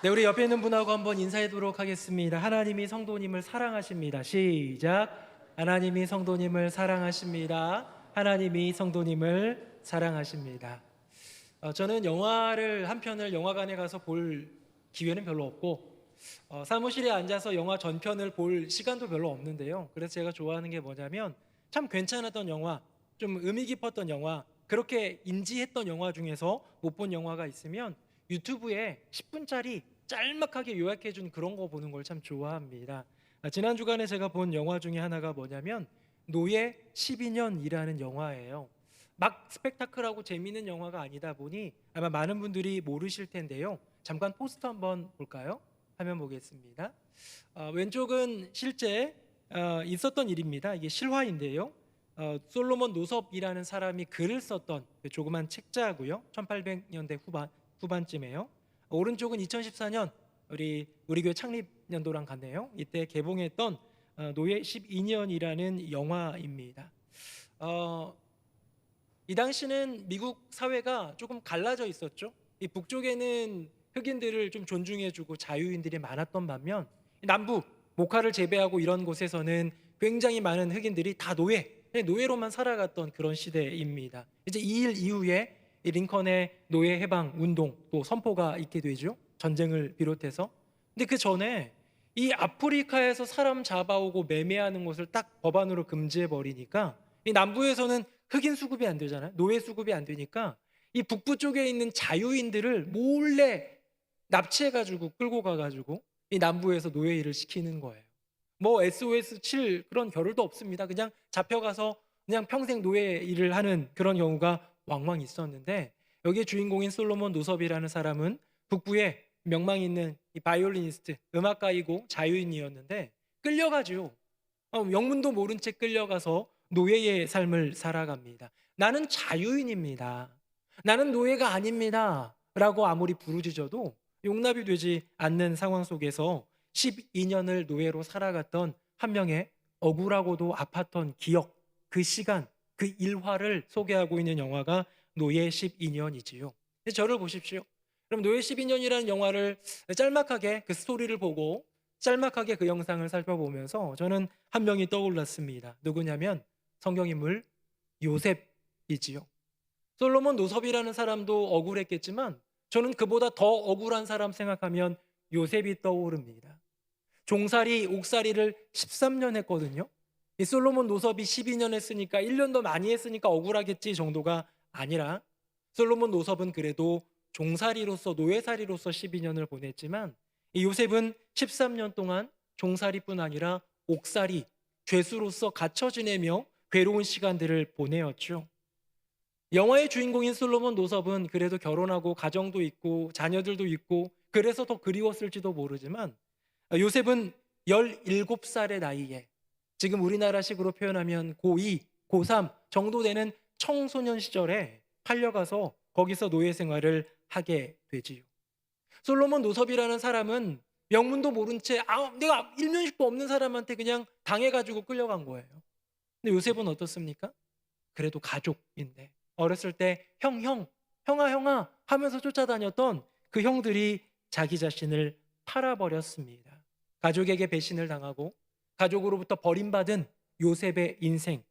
네, 우리 옆에 있는 분하고 한번 인사하도록 하겠습니다. 하나님이 성도님을 사랑하십니다. 시작. 하나님이 성도님을 사랑하십니다. 하나님이 성도님을 사랑하십니다. 저는 영화를 한 편을 영화관에 가서 볼 기회는 별로 없고 사무실에 앉아서 영화 전편을 볼 시간도 별로 없는데요. 그래서 제가 좋아하는 게 뭐냐면 참 괜찮았던 영화, 좀 의미 깊었던 영화, 그렇게 인지했던 영화 중에서 못 본 영화가 있으면 유튜브에 10분짜리 짤막하게 요약해 준 그런 거 보는 걸 참 좋아합니다. 지난 주간에 제가 본 영화 중에 하나가 뭐냐면 노예 12년이라는 영화예요. 막 스펙타클하고 재미있는 영화가 아니다 보니 아마 많은 분들이 모르실 텐데요. 잠깐 포스터 한번 볼까요? 화면 보겠습니다. 왼쪽은 실제 있었던 일입니다. 이게 실화인데요. 솔로몬 노섭이라는 사람이 글을 썼던 그 조그만 책자고요. 1800년대 후반쯤에요. 오른쪽은 2014년 우리 교회 창립 연도랑 같네요. 이때 개봉했던 노예 12년이라는 영화입니다. 이 당시는 미국 사회가 조금 갈라져 있었죠. 이 북쪽에는 흑인들을 좀 존중해주고 자유인들이 많았던 반면 남부 모카를 재배하고 이런 곳에서는 굉장히 많은 흑인들이 다 노예로만 살아갔던 그런 시대입니다. 이제 이 일 이후에 이 링컨의 노예 해방 운동 또 선포가 있게 되죠. 전쟁을 비롯해서. 근데 그 전에 이 아프리카에서 사람 잡아오고 매매하는 것을 딱 법안으로 금지해 버리니까 이 남부에서는 흑인 수급이 안 되잖아요. 노예 수급이 안 되니까 이 북부 쪽에 있는 자유인들을 몰래 납치해가지고 끌고 가가지고 이 남부에서 노예 일을 시키는 거예요. 뭐 SOS 7 그런 겨를도 없습니다. 그냥 잡혀가서 그냥 평생 노예 일을 하는 그런 경우가 왕왕 있었는데 여기에 주인공인 솔로몬 노섭이라는 사람은 북부에 명망 있는 이 바이올리니스트, 음악가이고 자유인이었는데 끌려가죠. 영문도 모른 채 끌려가서 노예의 삶을 살아갑니다. 나는 자유인입니다. 나는 노예가 아닙니다. 라고 아무리 부르짖어도 용납이 되지 않는 상황 속에서 12년을 노예로 살아갔던 한 명의 억울하고도 아팠던 기억, 그 시간, 그 일화를 소개하고 있는 영화가 노예 12년이지요. 저를 보십시오. 그럼 노예 12년이라는 영화를 짤막하게 그 스토리를 보고 짤막하게 그 영상을 살펴보면서 저는 한 명이 떠올랐습니다. 누구냐면 성경인물 요셉이지요. 솔로몬 노섭이라는 사람도 억울했겠지만 저는 그보다 더 억울한 사람 생각하면 요셉이 떠오릅니다. 종살이 옥살이를 13년 했거든요. 이 솔로몬 노섭이 12년 했으니까 1년 더 많이 했으니까 억울하겠지 정도가 아니라 솔로몬 노섭은 그래도 종살이로서 노예살이로서 12년을 보냈지만 이 요셉은 13년 동안 종살이뿐 아니라 옥살이, 죄수로서 갇혀 지내며 괴로운 시간들을 보내었죠. 영화의 주인공인 솔로몬 노섭은 그래도 결혼하고 가정도 있고 자녀들도 있고 그래서 더 그리웠을지도 모르지만 요셉은 17살의 나이에 지금 우리나라식으로 표현하면 고2, 고3 정도 되는 청소년 시절에 팔려가서 거기서 노예 생활을 하게 되지요. 솔로몬 노섭이라는 사람은 명문도 모른 채 내가 일면식도 없는 사람한테 그냥 당해가지고 끌려간 거예요. 근데 요셉은 어떻습니까? 그래도 가족인데 어렸을 때 형아 하면서 쫓아다녔던 그 형들이 자기 자신을 팔아버렸습니다. 가족에게 배신을 당하고 가족으로부터 버림받은 요셉의 인생,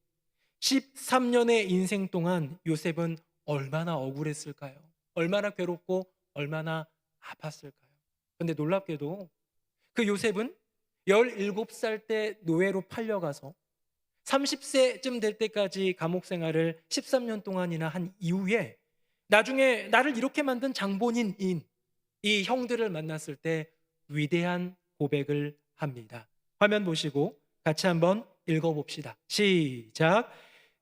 13년의 인생 동안 요셉은 얼마나 억울했을까요? 얼마나 괴롭고 얼마나 아팠을까요? 근데 놀랍게도 그 요셉은 17살 때 노예로 팔려가서 30세쯤 될 때까지 감옥 생활을 13년 동안이나 한 이후에 나중에 나를 이렇게 만든 장본인인 이 형들을 만났을 때 위대한 고백을 합니다. 화면 보시고 같이 한번 읽어봅시다. 시작.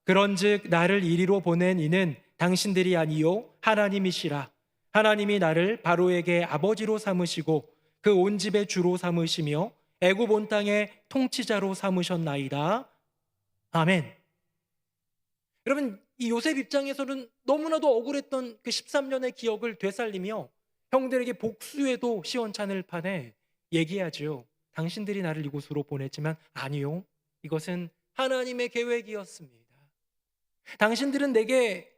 그런즉 나를 이리로 보낸 이는 당신들이 아니요 하나님이시라. 하나님이 나를 바로에게 아버지로 삼으시고 그 온 집의 주로 삼으시며 애굽 온 땅의 통치자로 삼으셨나이다. 아멘. 여러분, 이 요셉 입장에서는 너무나도 억울했던 그 13년의 기억을 되살리며 형들에게 복수에도 시원찮을 판에 얘기하죠. 당신들이 나를 이곳으로 보냈지만 아니요. 이것은 하나님의 계획이었습니다. 당신들은 내게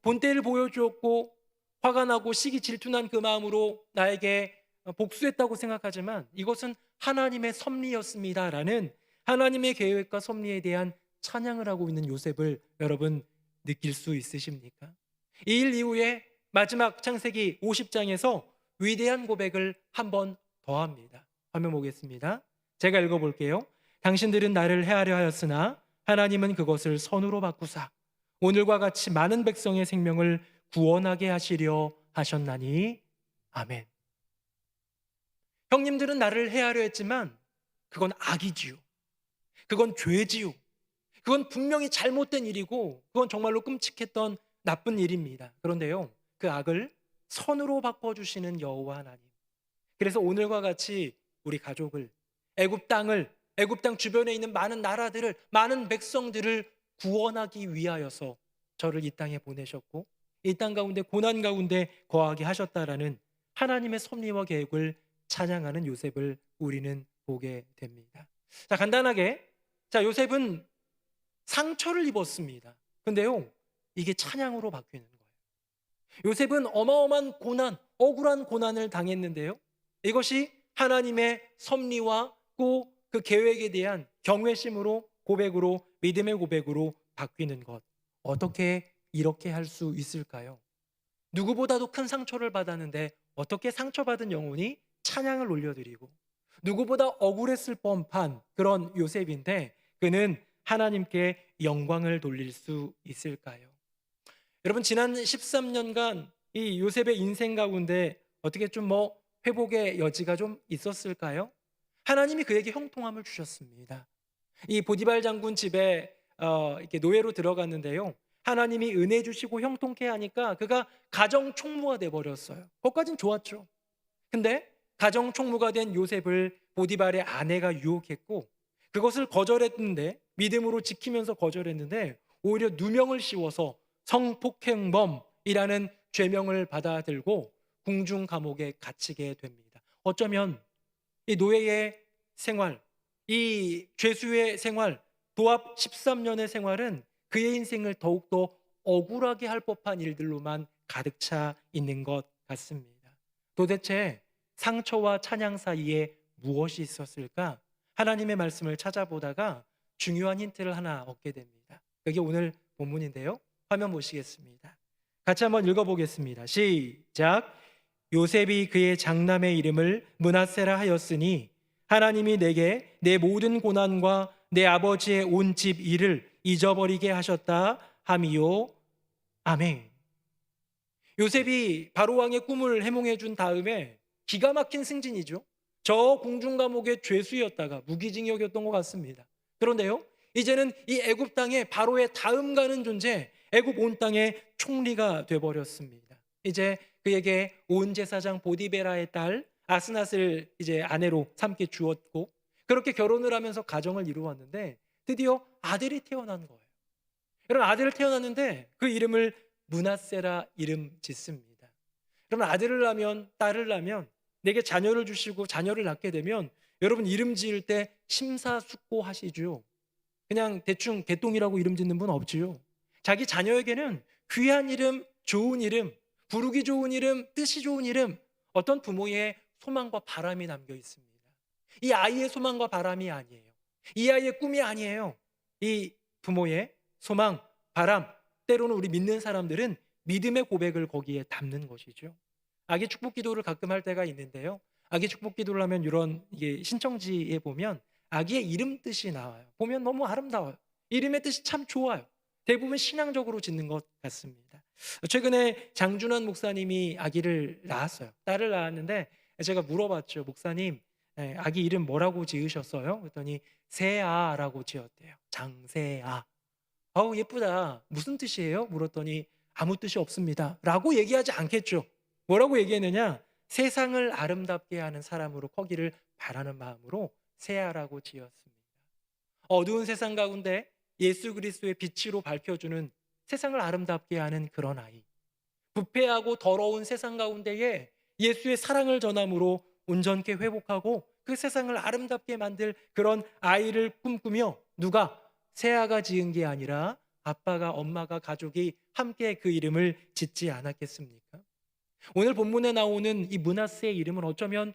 본때를 보여주었고 화가 나고 시기 질투난 그 마음으로 나에게 복수했다고 생각하지만 이것은 하나님의 섭리였습니다라는 하나님의 계획과 섭리에 대한 찬양을 하고 있는 요셉을 여러분 느낄 수 있으십니까? 이 일 이후에 마지막 창세기 50장에서 위대한 고백을 한 번 더 합니다. 화면 보겠습니다. 제가 읽어볼게요. 당신들은 나를 해하려 하였으나 하나님은 그것을 선으로 바꾸사 오늘과 같이 많은 백성의 생명을 구원하게 하시려 하셨나니 아멘. 형님들은 나를 해하려 했지만 그건 악이지요. 그건 죄지요. 그건 분명히 잘못된 일이고 그건 정말로 끔찍했던 나쁜 일입니다. 그런데요, 그 악을 선으로 바꿔주시는 여호와 하나님. 그래서 오늘과 같이 우리 가족을, 애굽 땅을, 애굽 땅 주변에 있는 많은 나라들을, 많은 백성들을 구원하기 위하여서 저를 이 땅에 보내셨고 이 땅 가운데 고난 가운데 거하게 하셨다라는 하나님의 섭리와 계획을 찬양하는 요셉을 우리는 보게 됩니다. 자, 간단하게, 자, 요셉은 상처를 입었습니다. 근데요, 이게 찬양으로 바뀌는 거예요. 요셉은 어마어마한 고난, 억울한 고난을 당했는데요, 이것이 하나님의 섭리와 또 그 계획에 대한 경외심으로, 고백으로, 믿음의 고백으로 바뀌는 것. 어떻게 이렇게 할 수 있을까요? 누구보다도 큰 상처를 받았는데 어떻게 상처받은 영혼이 찬양을 올려드리고, 누구보다 억울했을 법한 그런 요셉인데 그는 하나님께 영광을 돌릴 수 있을까요? 여러분, 지난 13년간 이 요셉의 인생 가운데 어떻게 좀 회복의 여지가 좀 있었을까요? 하나님이 그에게 형통함을 주셨습니다. 이 보디발 장군 집에 이렇게 노예로 들어갔는데요, 하나님이 은혜 주시고 형통케 하니까 그가 가정 총무가 돼 버렸어요. 그것까진 좋았죠. 근데 가정 총무가 된 요셉을 보디발의 아내가 유혹했고 그것을 거절했는데, 믿음으로 지키면서 거절했는데 오히려 누명을 씌워서 성폭행범이라는 죄명을 받아들고 궁중 감옥에 갇히게 됩니다. 어쩌면 이 노예의 생활, 이 죄수의 생활, 도합 13년의 생활은 그의 인생을 더욱더 억울하게 할 법한 일들로만 가득 차 있는 것 같습니다. 도대체 상처와 찬양 사이에 무엇이 있었을까? 하나님의 말씀을 찾아보다가 중요한 힌트를 하나 얻게 됩니다. 여기 오늘 본문인데요, 화면 보시겠습니다. 같이 한번 읽어보겠습니다. 시작. 요셉이 그의 장남의 이름을 므낫세라 하였으니 하나님이 내게 내 모든 고난과 내 아버지의 온 집 일을 잊어버리게 하셨다 함이요. 아멘. 요셉이 바로왕의 꿈을 해몽해 준 다음에 기가 막힌 승진이죠. 저 궁중 감옥의 죄수였다가 무기징역이었던 것 같습니다. 그런데요, 이제는 이 애굽 땅에 바로의 다음 가는 존재, 애굽 온 땅의 총리가 돼버렸습니다. 이제 그에게 온 제사장 보디베라의 딸 아스낫을 이제 아내로 삼게 주었고 그렇게 결혼을 하면서 가정을 이루었는데 드디어 아들이 태어난 거예요. 여러분, 아들을 태어났는데 그 이름을 므낫세라 이름 짓습니다. 여러분, 아들을 낳으면, 딸을 낳으면, 내게 자녀를 주시고 자녀를 낳게 되면 여러분 이름 지을 때 심사숙고하시죠. 그냥 대충 개똥이라고 이름 짓는 분 없지요. 자기 자녀에게는 귀한 이름, 좋은 이름, 부르기 좋은 이름, 뜻이 좋은 이름, 어떤 부모의 소망과 바람이 담겨 있습니다. 이 아이의 소망과 바람이 아니에요. 이 아이의 꿈이 아니에요. 이 부모의 소망, 바람, 때로는 우리 믿는 사람들은 믿음의 고백을 거기에 담는 것이죠. 아기 축복 기도를 가끔 할 때가 있는데요, 아기 축복 기도를 하면 이런 신청지에 보면 아기의 이름 뜻이 나와요. 보면 너무 아름다워요. 이름의 뜻이 참 좋아요. 대부분 신앙적으로 짓는 것 같습니다. 최근에 장준환 목사님이 아기를 낳았어요. 딸을 낳았는데 제가 물어봤죠. 목사님, 아기 이름 뭐라고 지으셨어요? 그랬더니 세아라고 지었대요. 장세아. 아우, 예쁘다. 무슨 뜻이에요? 물었더니 아무 뜻이 없습니다 라고 얘기하지 않겠죠. 뭐라고 얘기했느냐? 세상을 아름답게 하는 사람으로 커기를 바라는 마음으로 세아라고 지었습니다. 어두운 세상 가운데 예수 그리스도의 빛으로 밝혀주는, 세상을 아름답게 하는 그런 아이, 부패하고 더러운 세상 가운데에 예수의 사랑을 전함으로 온전케 회복하고 그 세상을 아름답게 만들 그런 아이를 꿈꾸며, 누가? 세아가 지은 게 아니라 아빠가, 엄마가, 가족이 함께 그 이름을 짓지 않았겠습니까? 오늘 본문에 나오는 이 므낫세의 이름은 어쩌면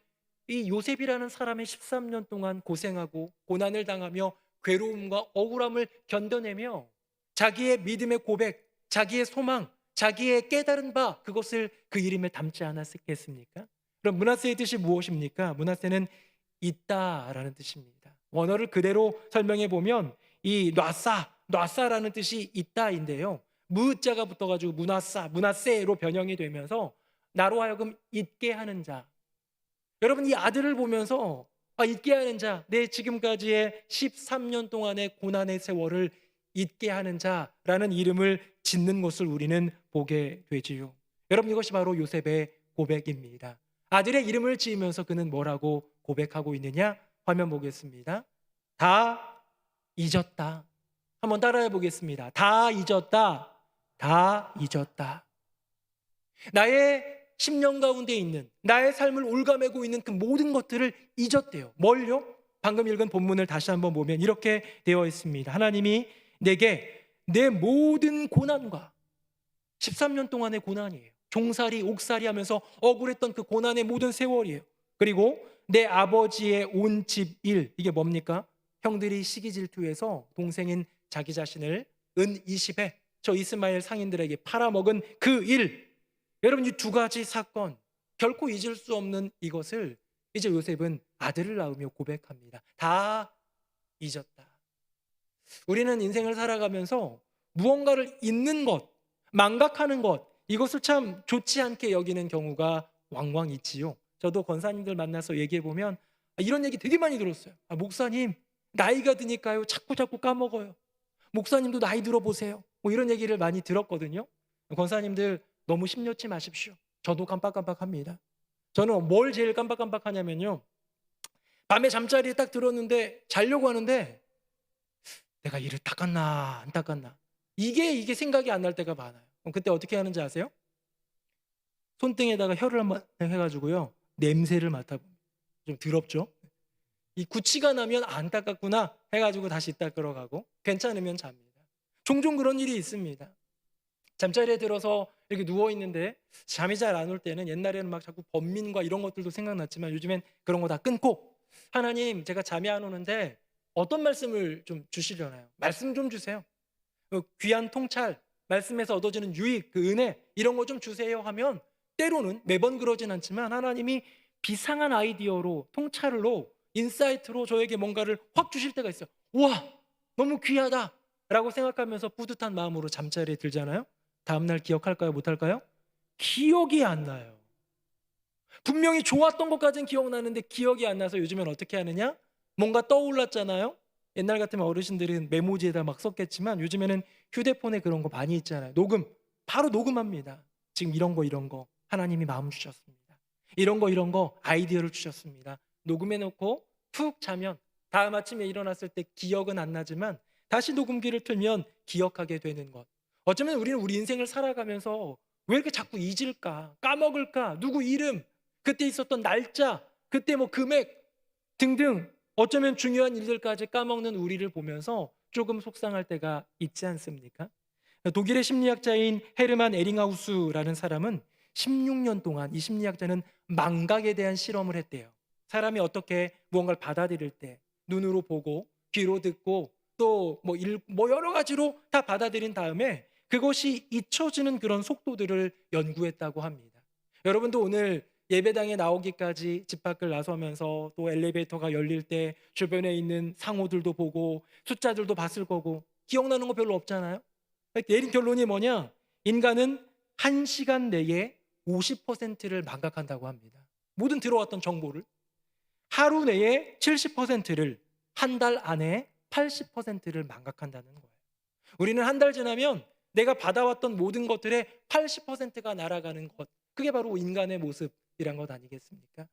이 요셉이라는 사람의 13년 동안 고생하고 고난을 당하며 괴로움과 억울함을 견뎌내며 자기의 믿음의 고백, 자기의 소망, 자기의 깨달은 바 그것을 그 이름에 담지 않았겠습니까? 그럼 므낫세의 뜻이 무엇입니까? 므낫세는 있다라는 뜻입니다. 원어를 그대로 설명해 보면 이 놔싸라는 뜻이 있다인데요. 무자가 붙어가지고 므낫세로 변형이 되면서 나로 하여금 잊게 하는 자. 여러분 이 아들을 보면서 잊게 하는 자, 내 지금까지의 13년 동안의 고난의 세월을 잊게 하는 자라는 이름을 짓는 것을 우리는 보게 되지요. 여러분 이것이 바로 요셉의 고백입니다. 아들의 이름을 지으면서 그는 뭐라고 고백하고 있느냐? 화면 보겠습니다. 다 잊었다. 한번 따라해 보겠습니다. 다 잊었다. 다 잊었다. 나의 10년 가운데 있는 나의 삶을 올가매고 있는 그 모든 것들을 잊었대요. 뭘요? 방금 읽은 본문을 다시 한번 보면 이렇게 되어 있습니다. 하나님이 내게 내 모든 고난과 13년 동안의 고난이에요. 종살이 옥살이 하면서 억울했던 그 고난의 모든 세월이에요. 그리고 내 아버지의 온 집 일, 이게 뭡니까? 형들이 시기 질투해서 동생인 자기 자신을 은 20에 저 이스마엘 상인들에게 팔아먹은 그 일. 여러분 이 두 가지 사건 결코 잊을 수 없는 이것을 이제 요셉은 아들을 낳으며 고백합니다. 다 잊었다. 우리는 인생을 살아가면서 무언가를 잊는 것, 망각하는 것, 이것을 참 좋지 않게 여기는 경우가 왕왕 있지요. 저도 권사님들 만나서 얘기해 보면 이런 얘기 되게 많이 들었어요. 목사님 나이가 드니까요 자꾸 까먹어요. 목사님도 나이 들어보세요. 뭐 이런 얘기를 많이 들었거든요. 권사님들 너무 심려치 마십시오. 저도 깜빡깜빡합니다. 저는 뭘 제일 깜빡깜빡하냐면요, 밤에 잠자리에 딱 들었는데 자려고 하는데 내가 이를 닦았나 안 닦았나 이게 생각이 안 날 때가 많아요. 그때 어떻게 하는지 아세요? 손등에다가 혀를 한번 해가지고요 냄새를 맡아봅니다. 좀 더럽죠? 이 구취가 나면 안 닦았구나 해가지고 다시 닦으러 가고 괜찮으면 잡니다. 종종 그런 일이 있습니다. 잠자리에 들어서 이렇게 누워있는데 잠이 잘 안 올 때는 옛날에는 막 자꾸 번민과 이런 것들도 생각났지만 요즘엔 그런 거 다 끊고 하나님 제가 잠이 안 오는데 어떤 말씀을 좀 주시려나요? 말씀 좀 주세요. 귀한 통찰, 말씀에서 얻어지는 유익, 그 은혜 이런 거 좀 주세요 하면 때로는 매번 그러진 않지만 하나님이 비상한 아이디어로 통찰로 인사이트로 저에게 뭔가를 확 주실 때가 있어요. 우와 너무 귀하다 라고 생각하면서 뿌듯한 마음으로 잠자리에 들잖아요. 다음날 기억할까요? 못할까요? 기억이 안 나요. 분명히 좋았던 것까지는 기억나는데 기억이 안 나서 요즘엔 어떻게 하느냐? 뭔가 떠올랐잖아요. 옛날 같으면 어르신들은 메모지에다 막 썼겠지만 요즘에는 휴대폰에 그런 거 많이 있잖아요. 녹음, 바로 녹음합니다. 지금 이런 거 하나님이 마음 주셨습니다. 이런 거 아이디어를 주셨습니다. 녹음해놓고 푹 자면 다음 아침에 일어났을 때 기억은 안 나지만 다시 녹음기를 틀면 기억하게 되는 것. 어쩌면 우리는 우리 인생을 살아가면서 왜 이렇게 자꾸 잊을까? 까먹을까? 누구 이름, 그때 있었던 날짜, 그때 뭐 금액 등등 어쩌면 중요한 일들까지 까먹는 우리를 보면서 조금 속상할 때가 있지 않습니까? 독일의 심리학자인 헤르만 에링하우스라는 사람은 16년 동안 이 심리학자는 망각에 대한 실험을 했대요. 사람이 어떻게 무언가를 받아들일 때 눈으로 보고 귀로 듣고 또 뭐 여러 가지로 다 받아들인 다음에 그것이 잊혀지는 그런 속도들을 연구했다고 합니다. 여러분도 오늘 예배당에 나오기까지 집 밖을 나서면서 또 엘리베이터가 열릴 때 주변에 있는 상호들도 보고 숫자들도 봤을 거고 기억나는 거 별로 없잖아요. 내린 결론이 뭐냐? 인간은 1시간 내에 50%를 망각한다고 합니다. 모든 들어왔던 정보를. 하루 내에 70%를, 한 달 안에 80%를 망각한다는 거예요. 우리는 한 달 지나면 내가 받아왔던 모든 것들의 80%가 날아가는 것, 그게 바로 인간의 모습이란 것 아니겠습니까?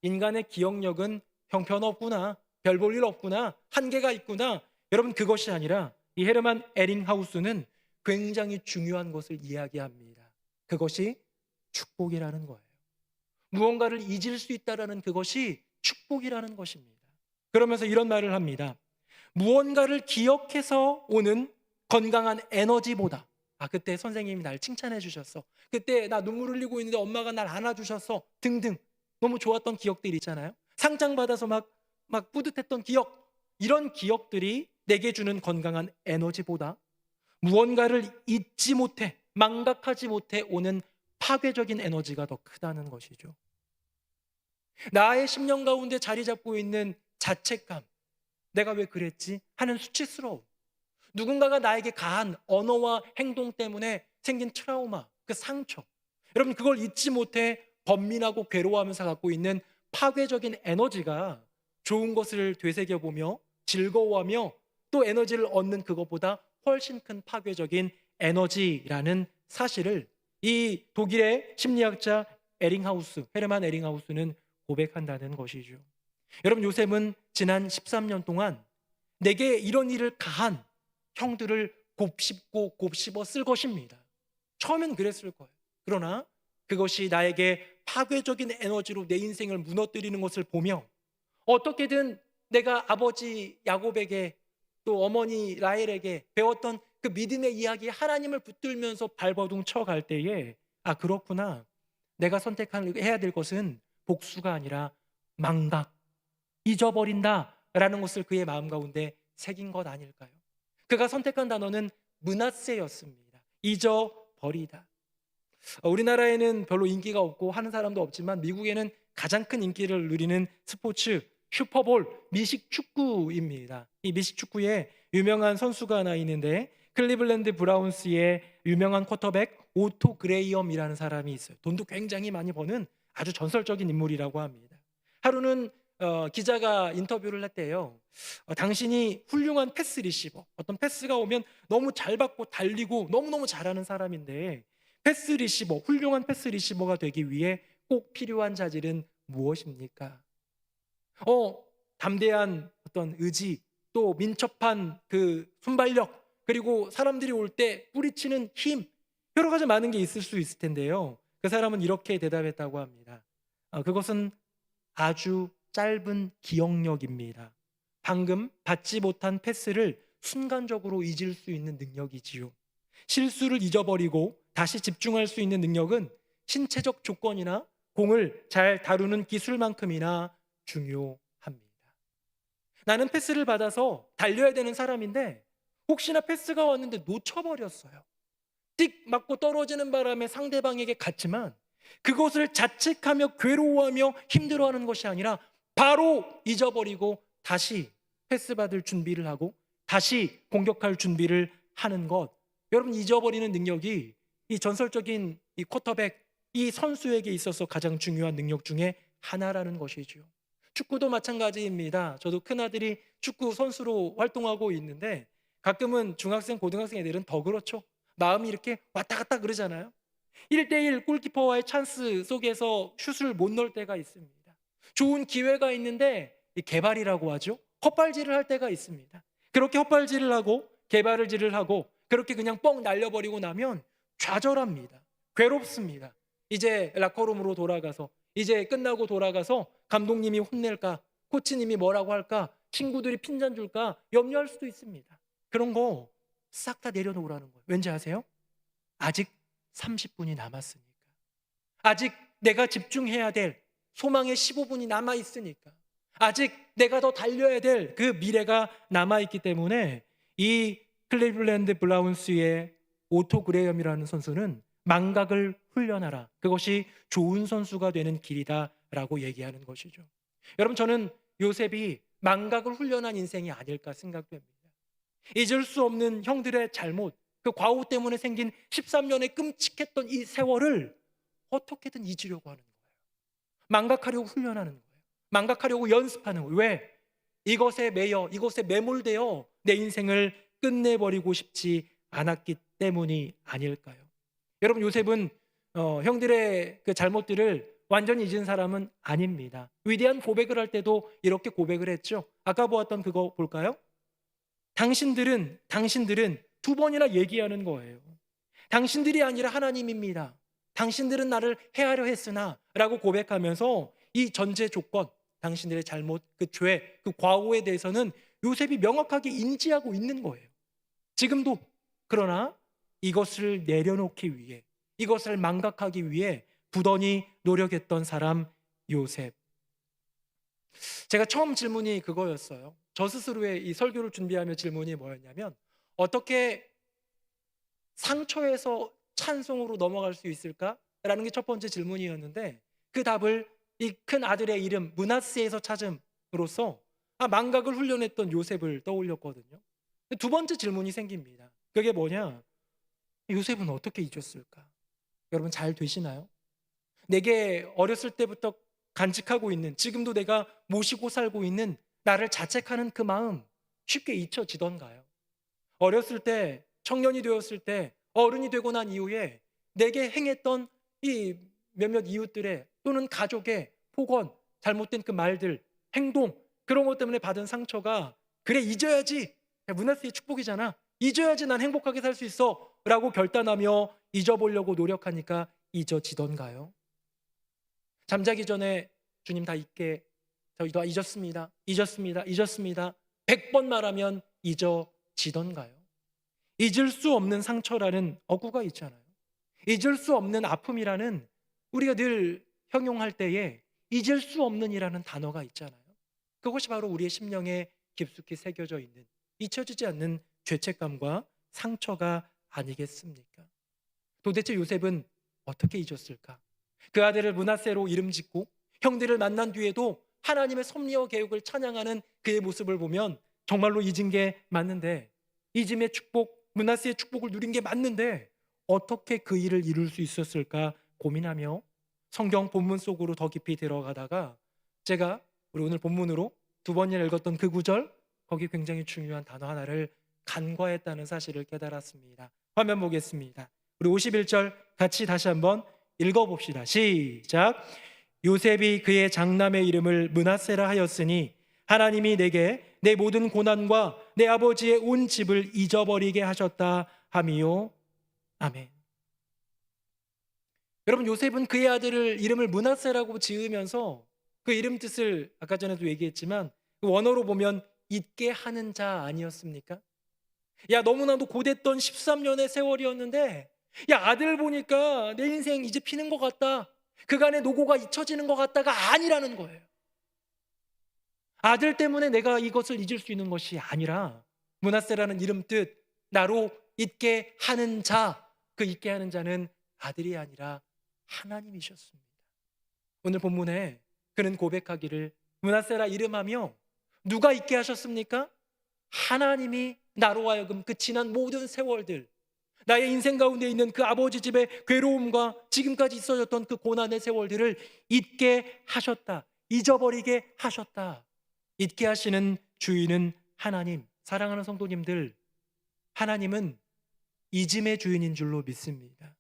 인간의 기억력은 형편없구나, 별 볼 일 없구나, 한계가 있구나. 여러분 그것이 아니라 이 헤르만 에링하우스는 굉장히 중요한 것을 이야기합니다. 그것이 축복이라는 거예요. 무언가를 잊을 수 있다는 그것이 축복이라는 것입니다. 그러면서 이런 말을 합니다. 무언가를 기억해서 오는 건강한 에너지보다 그때 선생님이 날 칭찬해 주셨어. 그때 나 눈물 흘리고 있는데 엄마가 날 안아주셨어. 등등. 너무 좋았던 기억들이 있잖아요. 상장 받아서 막 뿌듯했던 기억. 이런 기억들이 내게 주는 건강한 에너지보다 무언가를 잊지 못해, 망각하지 못해 오는 파괴적인 에너지가 더 크다는 것이죠. 나의 심령 가운데 자리 잡고 있는 자책감, 내가 왜 그랬지? 하는 수치스러움, 누군가가 나에게 가한 언어와 행동 때문에 생긴 트라우마, 그 상처, 여러분 그걸 잊지 못해 번민하고 괴로워하면서 갖고 있는 파괴적인 에너지가 좋은 것을 되새겨보며 즐거워하며 또 에너지를 얻는 그것보다 훨씬 큰 파괴적인 에너지라는 사실을 이 독일의 심리학자 헤르만 에링하우스는 고백한다는 것이죠. 여러분 요셉은 지난 13년 동안 내게 이런 일을 가한 형들을 곱씹고 곱씹어 쓸 것입니다. 처음엔 그랬을 거예요. 그러나 그것이 나에게 파괴적인 에너지로 내 인생을 무너뜨리는 것을 보며 어떻게든 내가 아버지 야곱에게 또 어머니 라헬에게 배웠던 그 믿음의 이야기 하나님을 붙들면서 발버둥 쳐갈 때에 그렇구나. 내가 선택해야 될 것은 복수가 아니라 망각, 잊어버린다라는 것을 그의 마음 가운데 새긴 것 아닐까요? 그가 선택한 단어는 므낫세였습니다. 잊어버리다. 우리나라에는 별로 인기가 없고 하는 사람도 없지만 미국에는 가장 큰 인기를 누리는 스포츠 슈퍼볼 미식축구입니다. 이 미식축구에 유명한 선수가 하나 있는데 클리블랜드 브라운스의 유명한 쿼터백 오토 그레이엄이라는 사람이 있어요. 돈도 굉장히 많이 버는 아주 전설적인 인물이라고 합니다. 하루는 기자가 인터뷰를 했대요. 당신이 훌륭한 패스 리시버, 어떤 패스가 오면 너무 잘 받고 달리고 너무너무 잘하는 사람인데 패스 리시버, 훌륭한 패스 리시버가 되기 위해 꼭 필요한 자질은 무엇입니까? 담대한 어떤 의지, 또 민첩한 그 순발력, 그리고 사람들이 올 때 뿌리치는 힘, 여러 가지 많은 게 있을 수 있을 텐데요. 그 사람은 이렇게 대답했다고 합니다. 그것은 아주 짧은 기억력입니다. 방금 받지 못한 패스를 순간적으로 잊을 수 있는 능력이지요. 실수를 잊어버리고 다시 집중할 수 있는 능력은 신체적 조건이나 공을 잘 다루는 기술만큼이나 중요합니다. 나는 패스를 받아서 달려야 되는 사람인데 혹시나 패스가 왔는데 놓쳐버렸어요. 띡 맞고 떨어지는 바람에 상대방에게 갔지만 그것을 자책하며 괴로워하며 힘들어하는 것이 아니라 바로 잊어버리고 다시 패스 받을 준비를 하고 다시 공격할 준비를 하는 것. 여러분 잊어버리는 능력이 이 전설적인 이 쿼터백 이 선수에게 있어서 가장 중요한 능력 중에 하나라는 것이죠. 축구도 마찬가지입니다. 저도 큰아들이 축구 선수로 활동하고 있는데 가끔은 중학생, 고등학생 애들은 더 그렇죠. 마음이 이렇게 왔다 갔다 그러잖아요. 1대1 골키퍼와의 찬스 속에서 슛을 못 넣을 때가 있습니다. 좋은 기회가 있는데 개발이라고 하죠. 헛발질을 할 때가 있습니다. 그렇게 헛발질을 하고 개발질을 하고 그렇게 그냥 뻥 날려버리고 나면 좌절합니다. 괴롭습니다. 이제 라커룸으로 돌아가서 이제 끝나고 돌아가서 감독님이 혼낼까, 코치님이 뭐라고 할까, 친구들이 핀잔 줄까 염려할 수도 있습니다. 그런 거 싹 다 내려놓으라는 거예요. 왠지 아세요? 아직 30분이 남았으니까. 아직 내가 집중해야 될 소망의 15분이 남아있으니까. 아직 내가 더 달려야 될 그 미래가 남아있기 때문에 이 클리블랜드 브라운스의 오토 그레이엄이라는 선수는 망각을 훈련하라. 그것이 좋은 선수가 되는 길이다라고 얘기하는 것이죠. 여러분 저는 요셉이 망각을 훈련한 인생이 아닐까 생각됩니다. 잊을 수 없는 형들의 잘못, 그 과오 때문에 생긴 13년의 끔찍했던 이 세월을 어떻게든 잊으려고 하는 거예요. 망각하려고 훈련하는 거예요. 망각하려고 연습하는 거예요. 왜? 이것에 매여, 이것에 매몰되어 내 인생을 끝내버리고 싶지 않았기 때문이 아닐까요? 여러분 요셉은 형들의 그 잘못들을 완전히 잊은 사람은 아닙니다. 위대한 고백을 할 때도 이렇게 고백을 했죠. 아까 보았던 그거 볼까요? 당신들은 두 번이나 얘기하는 거예요. 당신들이 아니라 하나님입니다. 당신들은 나를 해하려 했으나 라고 고백하면서 이 전제 조건, 당신들의 잘못, 그 죄, 그 과오에 대해서는 요셉이 명확하게 인지하고 있는 거예요. 지금도. 그러나 이것을 내려놓기 위해, 이것을 망각하기 위해 부단히 노력했던 사람 요셉. 제가 처음 질문이 그거였어요. 저 스스로의 이 설교를 준비하며 질문이 뭐였냐면, 어떻게 상처에서 찬송으로 넘어갈 수 있을까라는 게 첫 번째 질문이었는데, 그 답을 이 큰 아들의 이름 므낫세에서 찾음으로써 망각을 훈련했던 요셉을 떠올렸거든요. 두 번째 질문이 생깁니다. 그게 뭐냐? 요셉은 어떻게 잊었을까? 여러분 잘 되시나요? 내게 어렸을 때부터 간직하고 있는, 지금도 내가 모시고 살고 있는 나를 자책하는 그 마음 쉽게 잊혀지던가요? 어렸을 때, 청년이 되었을 때, 어른이 되고 난 이후에 내게 행했던 이 몇몇 이웃들의 또는 가족의 폭언, 잘못된 그 말들, 행동, 그런 것 때문에 받은 상처가, 그래 잊어야지, 므낫세의 축복이잖아, 잊어야지 난 행복하게 살 수 있어 라고 결단하며 잊어보려고 노력하니까 잊어지던가요? 잠자기 전에 주님 다 잊게, 저 잊었습니다, 잊었습니다, 잊었습니다 100번 말하면 잊어지던가요? 잊을 수 없는 상처라는 어구가 있잖아요. 잊을 수 없는 아픔이라는, 우리가 늘 형용할 때에 잊을 수 없는이라는 단어가 있잖아요. 그것이 바로 우리의 심령에 깊숙이 새겨져 있는, 잊혀지지 않는 죄책감과 상처가 아니겠습니까? 도대체 요셉은 어떻게 잊었을까? 그 아들을 므낫세로 이름 짓고 형들을 만난 뒤에도 하나님의 섭리와 계획을 찬양하는 그의 모습을 보면 정말로 잊은 게 맞는데, 잊음의 축복, 므낫세의 축복을 누린 게 맞는데 어떻게 그 일을 이룰 수 있었을까 고민하며 성경 본문 속으로 더 깊이 들어가다가, 제가 우리 오늘 본문으로 두 번이나 읽었던 그 구절, 거기 굉장히 중요한 단어 하나를 간과했다는 사실을 깨달았습니다. 화면 보겠습니다. 우리 51절 같이 다시 한번 읽어봅시다. 시작. 요셉이 그의 장남의 이름을 므낫세라 하였으니 하나님이 내게 내 모든 고난과 내 아버지의 온 집을 잊어버리게 하셨다 하미요. 아멘. 여러분, 요셉은 그의 아들을 이름을 므낫세라고 지으면서 그 이름 뜻을 아까 전에도 얘기했지만 그 원어로 보면 잊게 하는 자 아니었습니까? 야, 너무나도 고됐던 13년의 세월이었는데, 야, 아들 보니까 내 인생 이제 피는 것 같다, 그간의 노고가 잊혀지는 것 같다가 아니라는 거예요. 아들 때문에 내가 이것을 잊을 수 있는 것이 아니라, 므낫세라는 이름 뜻, 나로 잊게 하는 자, 그 잊게 하는 자는 아들이 아니라 하나님이셨습니다. 오늘 본문에 그는 고백하기를, 므낫세라 이름하며 누가 잊게 하셨습니까? 하나님이 나로 하여금 그 지난 모든 세월들, 나의 인생 가운데 있는 그 아버지 집의 괴로움과 지금까지 있어졌던 그 고난의 세월들을 잊게 하셨다, 잊어버리게 하셨다. 잊게 하시는 주인은 하나님. 사랑하는 성도님들, 하나님은 잊음의 주인인 줄로 믿습니다.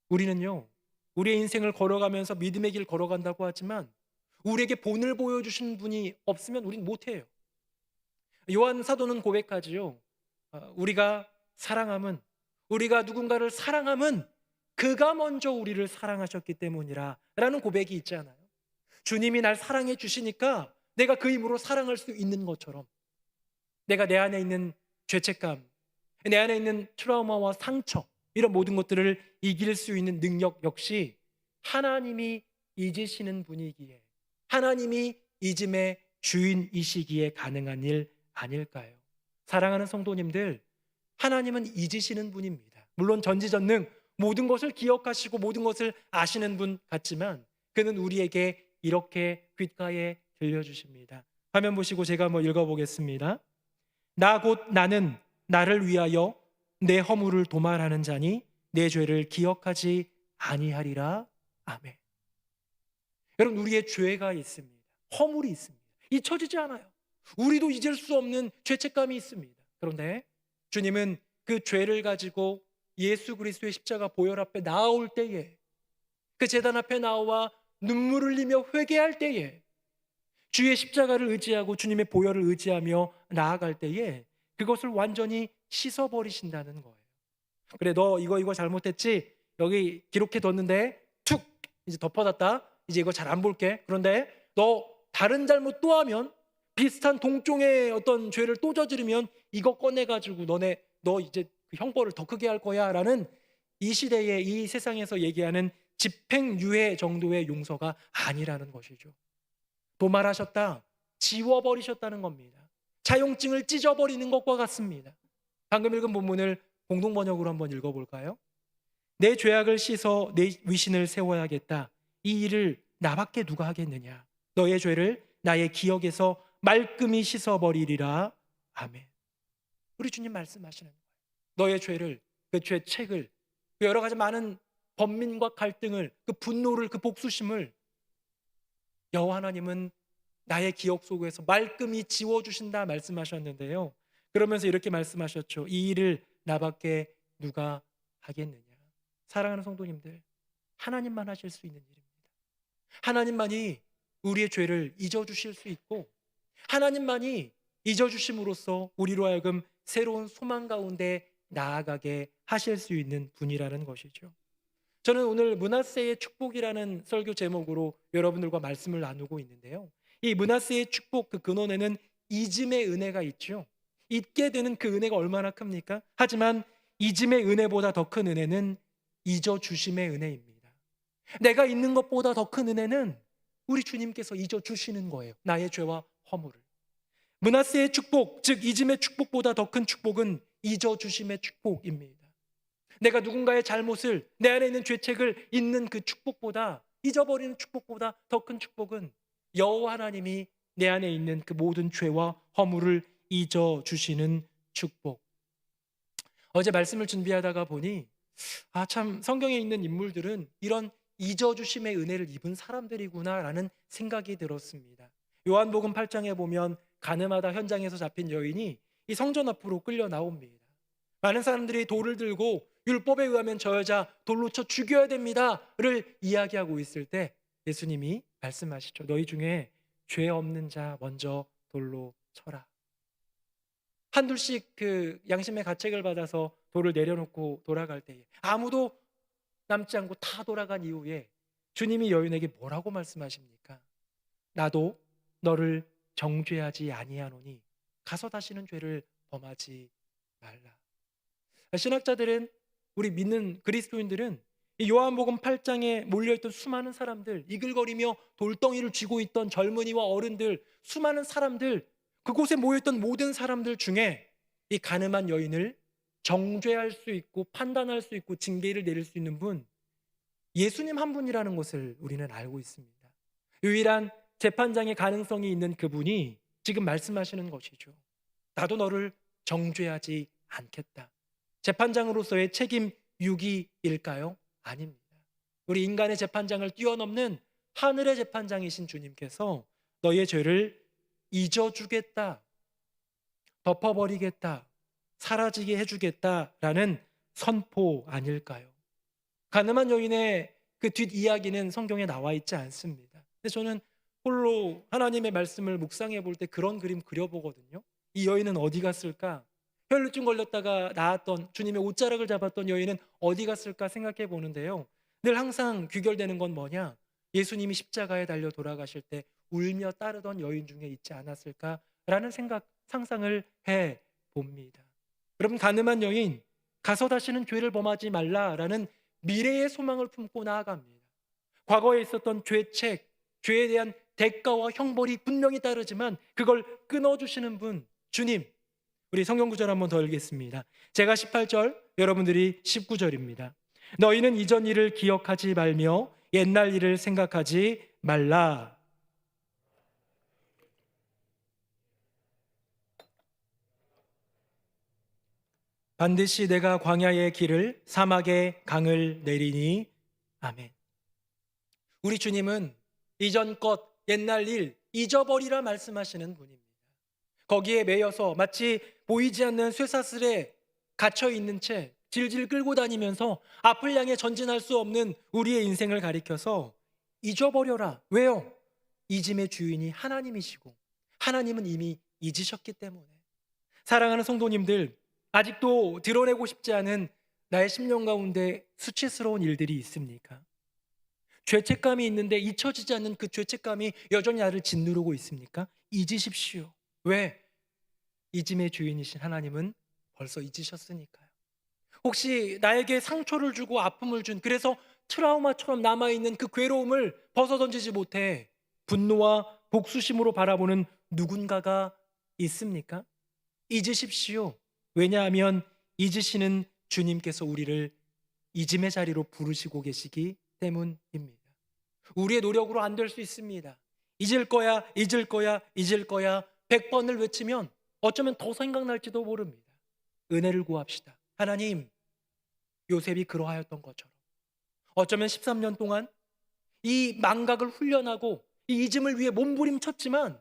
우리는요, 우리의 인생을 걸어가면서 믿음의 길 걸어간다고 하지만 우리에게 본을 보여주신 분이 없으면 우린 못해요. 요한 사도는 고백하지요. 우리가 사랑함은, 우리가 누군가를 사랑함은 그가 먼저 우리를 사랑하셨기 때문이라 라는 고백이 있잖아요. 주님이 날 사랑해 주시니까 내가 그 힘으로 사랑할 수 있는 것처럼, 내가 내 안에 있는 죄책감, 내 안에 있는 트라우마와 상처, 이런 모든 것들을 이길 수 있는 능력 역시 하나님이 잊으시는 분이기에, 하나님이 잊음의 주인이시기에 가능한 일 아닐까요? 사랑하는 성도님들, 하나님은 잊으시는 분입니다. 물론 전지전능 모든 것을 기억하시고 모든 것을 아시는 분 같지만 그는 우리에게 이렇게 귓가에 들려주십니다. 화면 보시고 제가 한번 읽어보겠습니다. 나 곧 나는 나를 위하여 내 허물을 도말하는 자니 내 죄를 기억하지 아니하리라. 아멘. 여러분, 우리의 죄가 있습니다. 허물이 있습니다. 잊혀지지 않아요. 우리도 잊을 수 없는 죄책감이 있습니다. 그런데 주님은 그 죄를 가지고 예수 그리스도의 십자가 보혈 앞에 나올 때에, 그 제단 앞에 나와 눈물을 흘리며 회개할 때에, 주의 십자가를 의지하고 주님의 보혈을 의지하며 나아갈 때에 그것을 완전히 씻어버리신다는 거예요. 그래, 너 이거 잘못했지? 여기 기록해뒀는데 툭 이제 덮어놨다, 이제 이거 잘 안 볼게. 그런데 너 다른 잘못 또 하면, 비슷한 동종의 어떤 죄를 또 저지르면 이거 꺼내가지고 너 이제 그 형벌을 더 크게 할 거야라는 이 시대에 이 세상에서 얘기하는 집행유예 정도의 용서가 아니라는 것이죠. 도말하셨다, 지워버리셨다는 겁니다. 차용증을 찢어버리는 것과 같습니다. 방금 읽은 본문을 공동번역으로 한번 읽어볼까요? 내 죄악을 씻어 내 위신을 세워야겠다. 이 일을 나밖에 누가 하겠느냐. 너의 죄를 나의 기억에서 말끔히 씻어버리리라. 아멘. 우리 주님 말씀하시는 거예요. 너의 죄를, 그 죄책을, 그 여러 가지 많은 번민과 갈등을, 그 분노를, 그 복수심을 여호와 하나님은 나의 기억 속에서 말끔히 지워주신다 말씀하셨는데요. 그러면서 이렇게 말씀하셨죠. 이 일을 나밖에 누가 하겠느냐. 사랑하는 성도님들, 하나님만 하실 수 있는 일입니다. 하나님만이 우리의 죄를 잊어주실 수 있고, 하나님만이 잊어주심으로써 우리로 하여금 새로운 소망 가운데 나아가게 하실 수 있는 분이라는 것이죠. 저는 오늘 므낫세의 축복이라는 설교 제목으로 여러분들과 말씀을 나누고 있는데요. 이 므낫세의 축복, 그 근원에는 잊음의 은혜가 있죠. 잊게 되는 그 은혜가 얼마나 큽니까? 하지만 잊음의 은혜보다 더 큰 은혜는 잊어주심의 은혜입니다. 내가 잊는 것보다 더 큰 은혜는 우리 주님께서 잊어주시는 거예요. 나의 죄와 허물을. 므낫세의 축복, 즉 잊음의 축복보다 더 큰 축복은 잊어주심의 축복입니다. 내가 누군가의 잘못을, 내 안에 있는 죄책을 잊는 그 축복보다, 잊어버리는 축복보다 더 큰 축복은 여호와 하나님이 내 안에 있는 그 모든 죄와 허물을 잊어주시는 축복. 어제 말씀을 준비하다가 보니 참 성경에 있는 인물들은 이런 잊어주심의 은혜를 입은 사람들이구나라는 생각이 들었습니다. 요한복음 8장에 보면 가늠하다 현장에서 잡힌 여인이 이 성전 앞으로 끌려 나옵니다. 많은 사람들이 돌을 들고 율법에 의하면 저 여자 돌로 쳐 죽여야 됩니다를 이야기하고 있을 때 예수님이 말씀하시죠. 너희 중에 죄 없는 자 먼저 돌로 쳐라. 한둘씩 그 양심의 가책을 받아서 돌을 내려놓고 돌아갈 때에 아무도 남지 않고 다 돌아간 이후에 주님이 여인에게 뭐라고 말씀하십니까? 나도 너를 정죄하지 아니하노니 가서 다시는 죄를 범하지 말라. 신학자들은, 우리 믿는 그리스도인들은 이 요한복음 8장에 몰려있던 수많은 사람들, 이글거리며 돌덩이를 쥐고 있던 젊은이와 어른들, 수많은 사람들, 그곳에 모여있던 모든 사람들 중에 이 가늠한 여인을 정죄할 수 있고 판단할 수 있고 징계를 내릴 수 있는 분, 예수님 한 분이라는 것을 우리는 알고 있습니다. 유일한 재판장의 가능성이 있는 그분이 지금 말씀하시는 것이죠. 나도 너를 정죄하지 않겠다. 재판장으로서의 책임 유기일까요? 아닙니다. 우리 인간의 재판장을 뛰어넘는 하늘의 재판장이신 주님께서 너의 죄를 잊어주겠다, 덮어버리겠다, 사라지게 해주겠다라는 선포 아닐까요? 가늠한 여인의 그 뒷이야기는 성경에 나와 있지 않습니다. 근데 저는 홀로 하나님의 말씀을 묵상해 볼 때 그런 그림 그려보거든요. 이 여인은 어디 갔을까? 혈루증 걸렸다가 나았던, 주님의 옷자락을 잡았던 여인은 어디 갔을까 생각해 보는데요. 늘 항상 귀결되는 건 뭐냐? 예수님이 십자가에 달려 돌아가실 때 울며 따르던 여인 중에 있지 않았을까라는 상상을 해 봅니다. 여러분, 가늠한 여인, 가서 다시는 죄를 범하지 말라라는 미래의 소망을 품고 나아갑니다. 과거에 있었던 죄책, 죄에 대한 대가와 형벌이 분명히 따르지만 그걸 끊어주시는 분, 주님. 우리 성경 구절 한번 더 읽겠습니다. 제가 18절, 여러분들이 19절입니다. 너희는 이전 일을 기억하지 말며 옛날 일을 생각하지 말라. 반드시 내가 광야의 길을, 사막의 강을 내리니. 아멘. 우리 주님은 이전 것, 옛날 일 잊어버리라 말씀하시는 분입니다. 거기에 매여서 마치 보이지 않는 쇠사슬에 갇혀 있는 채 질질 끌고 다니면서 앞을 향해 전진할 수 없는 우리의 인생을 가리켜서 잊어버려라. 왜요? 잊음의 주인이 하나님이시고 하나님은 이미 잊으셨기 때문에. 사랑하는 성도님들, 아직도 드러내고 싶지 않은 나의 심령 가운데 수치스러운 일들이 있습니까? 죄책감이 있는데 잊혀지지 않는 그 죄책감이 여전히 나를 짓누르고 있습니까? 잊으십시오. 왜? 잊음의 주인이신 하나님은 벌써 잊으셨으니까요. 혹시 나에게 상처를 주고 아픔을 준, 그래서 트라우마처럼 남아있는 그 괴로움을 벗어던지지 못해 분노와 복수심으로 바라보는 누군가가 있습니까? 잊으십시오. 왜냐하면 잊으시는 주님께서 우리를 잊음의 자리로 부르시고 계시기 때문입니다. 우리의 노력으로 안 될 수 있습니다. 잊을 거야, 잊을 거야, 잊을 거야 100번을 외치면 어쩌면 더 생각날지도 모릅니다. 은혜를 구합시다. 하나님, 요셉이 그러하였던 것처럼 어쩌면 13년 동안 이 망각을 훈련하고 이 잊음을 위해 몸부림쳤지만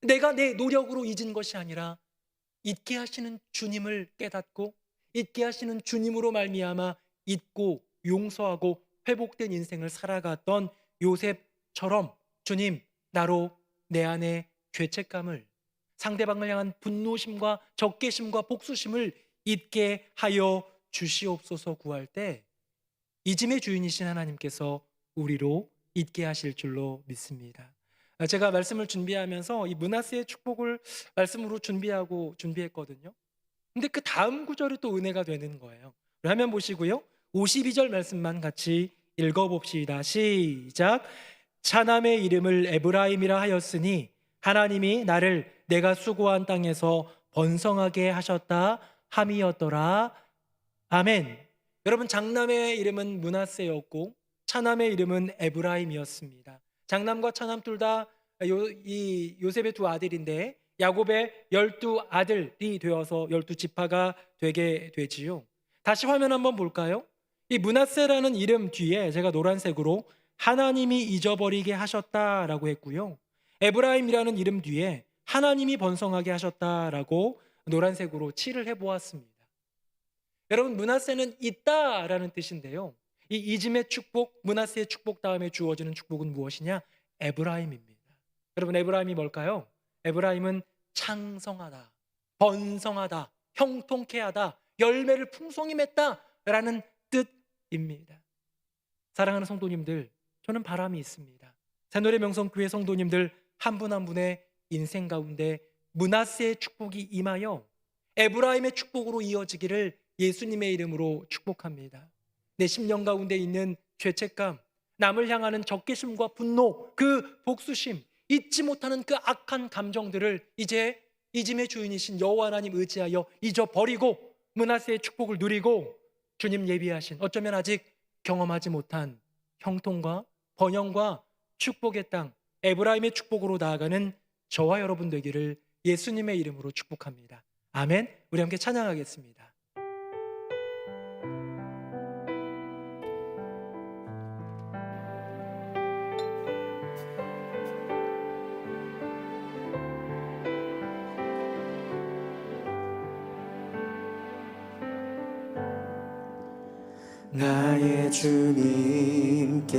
내가 내 노력으로 잊은 것이 아니라 잊게 하시는 주님을 깨닫고 잊게 하시는 주님으로 말미암아 잊고 용서하고 회복된 인생을 살아갔던 요셉처럼 주님, 나로 내 안에 죄책감을, 상대방을 향한 분노심과 적개심과 복수심을 잊게 하여 주시옵소서 구할 때 잊음의 주인이신 하나님께서 우리로 잊게 하실 줄로 믿습니다. 제가 말씀을 준비하면서 이 므낫세의 축복을 말씀으로 준비했거든요. 근데 그 다음 구절이 또 은혜가 되는 거예요. 화면 보시고요. 52절 말씀만 같이 읽어봅시다. 시작. 차남의 이름을 에브라임이라 하였으니 하나님이 나를 내가 수고한 땅에서 번성하게 하셨다 함이었더라. 아멘. 여러분, 장남의 이름은 므낫세였고 차남의 이름은 에브라임이었습니다. 장남과 차남 둘 다 요셉의 두 아들인데 야곱의 12아들이 되어서 12지파가 되게 되지요. 다시 화면 한번 볼까요? 이 므낫세라는 이름 뒤에 제가 노란색으로 하나님이 잊어버리게 하셨다라고 했고요. 에브라임이라는 이름 뒤에 하나님이 번성하게 하셨다라고 노란색으로 칠을 해보았습니다. 여러분, 므낫세는 있다라는 뜻인데요. 이 잊음의 축복, 므낫세의 축복 다음에 주어지는 축복은 무엇이냐? 에브라임입니다. 여러분, 에브라임이 뭘까요? 에브라임은 창성하다, 번성하다, 형통케 하다, 열매를 풍성히 맺다라는 뜻입니다. 사랑하는 성도님들, 저는 바람이 있습니다. 새노래 명성교회 성도님들 한 분 한 분의 인생 가운데 므낫세의 축복이 임하여 에브라임의 축복으로 이어지기를 예수님의 이름으로 축복합니다. 내 심령 가운데 있는 죄책감, 남을 향하는 적개심과 분노, 그 복수심, 잊지 못하는 그 악한 감정들을 이제 잊음의 주인이신 여호와 하나님 의지하여 잊어버리고 므낫세의 축복을 누리고 주님 예비하신, 어쩌면 아직 경험하지 못한 형통과 번영과 축복의 땅, 에브라임의 축복으로 나아가는 저와 여러분 되기를 예수님의 이름으로 축복합니다. 아멘. 우리 함께 찬양하겠습니다. 나의 주님께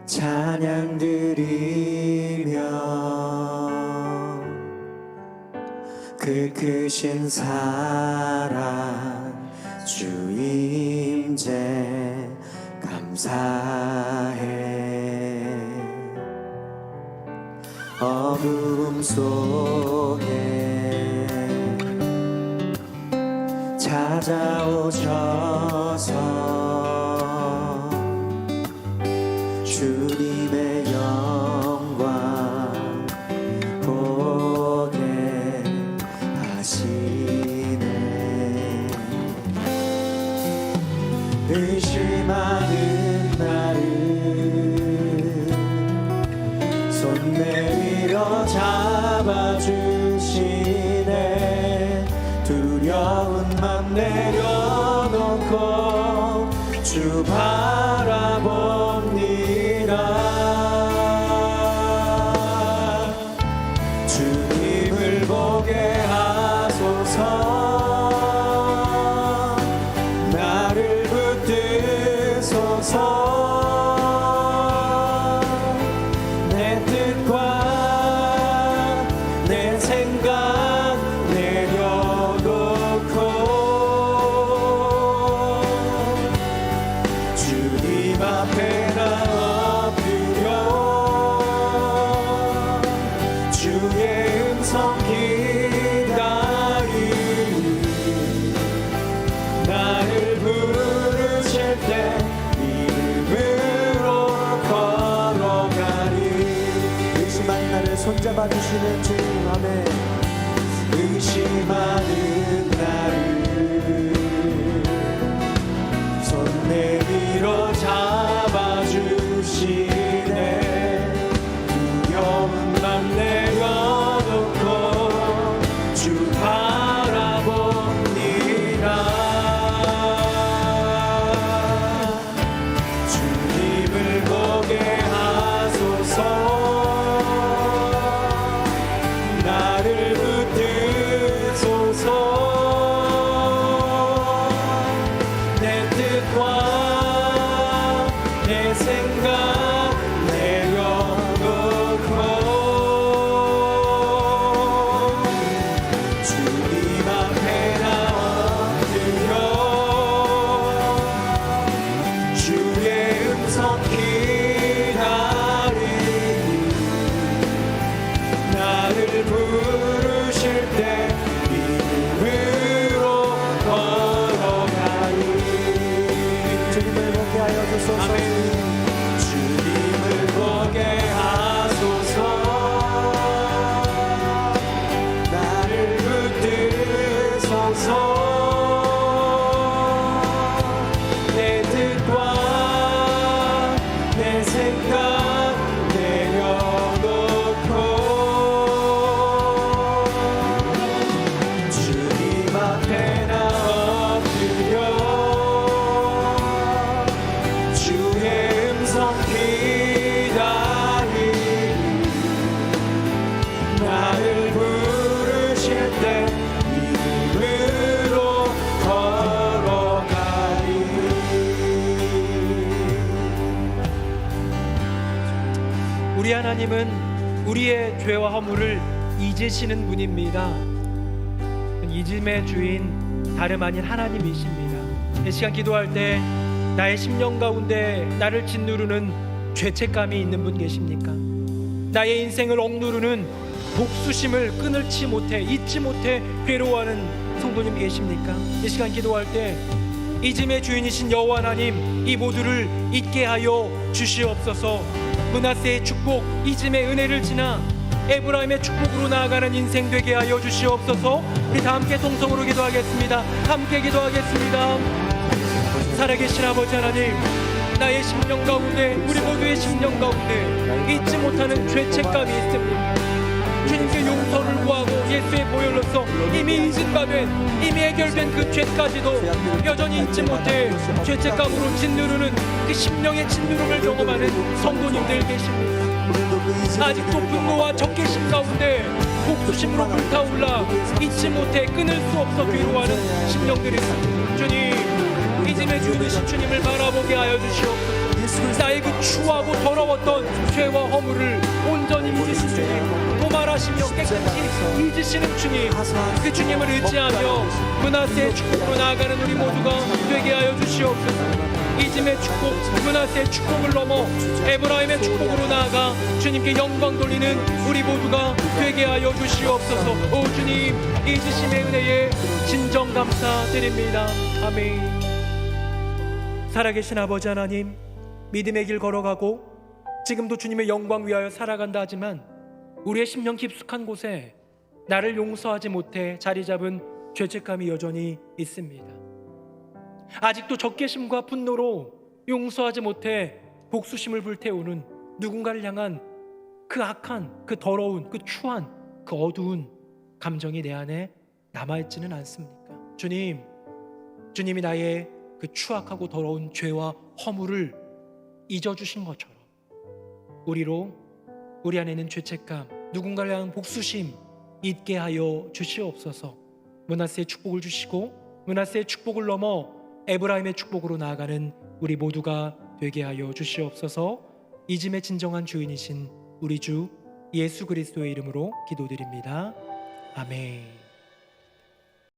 찬양 드리며 그 크신 사랑 주 임재 감사해. 어둠 속에 찾아오셔서 주님의 영광 보게 하시네. 의심하는 나를 손 내밀어 잡아주시네. 두려운 맘 내려놓고 주 바라봅니다. 주님을 보게 하소서. 나를 붙드소서. 내 뜻과 내 생각 내려놓고 주님 손잡아 주시는 주. 아멘. 의심하는 나를 손 내밀어 잡아주시네. 두려움만 내려놓고 주 바라봅니다. 주님을 보게 하소서. 나를 붙드소서. 내 뜻과 내 생각 내려놓고 주님 앞에 나 엎드려 주의 음성 기다리니 나를 부르실 때 믿음으로 걸어가리. 주님을 보게 하여 주소서. 아멘. 주님을 보게 하소서. 나를 붙드소서. 내 뜻과 내 생각 내려놓고 주님 앞에 나 엎드려 주의 음성 기다리니 나를 부르실 때 믿음으로 걸어가리. 우리 하나님은 우리의 죄와 허물을 잊으시는 분입니다. 잊음의 주인 다름 아닌 하나님이십니다. 이 시간 기도할 때 나의 심령 가운데 나를 짓누르는 죄책감이 있는 분 계십니까? 나의 인생을 억누르는 복수심을 끊을지 못해 잊지 못해 괴로워하는 성도님 계십니까? 이 시간 기도할 때 잊음의 주인이신 여호와 하나님, 이 모두를 잊게 하여 주시옵소서. 므낫세의 축복, 잊음의 은혜를 지나 에브라임의 축복으로 나아가는 인생 되게 하여 주시옵소서. 우리 다 함께 동성으로 기도하겠습니다. 함께 기도하겠습니다. 살아계신 아버지 하나님, 나의 심령 가운데, 우리 모두의 심령 가운데 잊지 못하는 죄책감이 있습니다. 주님께 용서를 구하고 예수의 보혈로서 이미 잊은 바 된, 이미 해결된 그 죄까지도 여전히 잊지 못해 죄책감으로 짓누르는 그 심령의 짓누름을 경험하는 성도님들 계십니다. 아직도 분노와 적개심 가운데 복수심으로 불타올라 잊지 못해 끊을 수 없어 괴로워하는 심령들이 있습니다. 주님, 믿음의 주이신 주님을 바라보게 하여 주시옵소서. 나의 그 추하고 더러웠던 죄와 허물을 온전히 잊으신 주님, 도말하시며 깨끗이 잊으시는 주님, 그 주님을 의지하며 므낫세의 축복으로 나아가는 우리 모두가 되게 하여 주시옵소서. 잊음의 축복, 므낫세의 축복을 넘어 에브라임의 축복으로 나아가 주님께 영광 돌리는 우리 모두가 되게 하여 주시옵소서. 오 주님, 잊으심의 은혜에 진정 감사드립니다. 아멘. 살아계신 아버지 하나님, 믿음의 길 걸어가고 지금도 주님의 영광 위하여 살아간다 하지만 우리의 심령 깊숙한 곳에 나를 용서하지 못해 자리 잡은 죄책감이 여전히 있습니다. 아직도 적개심과 분노로 용서하지 못해 복수심을 불태우는 누군가를 향한 그 악한, 그 더러운, 그 추한, 그 어두운 감정이 내 안에 남아있지는 않습니까? 주님, 주님이 나의 그 추악하고 더러운 죄와 허물을 잊어주신 것처럼 우리로 우리 안에 있는 죄책감, 누군가를 향한 복수심 잊게 하여 주시옵소서. 므낫세의 축복을 주시고 므낫세의 축복을 넘어 에브라임의 축복으로 나아가는 우리 모두가 되게 하여 주시옵소서. 잊음의 진정한 주인이신 우리 주 예수 그리스도의 이름으로 기도드립니다. 아멘.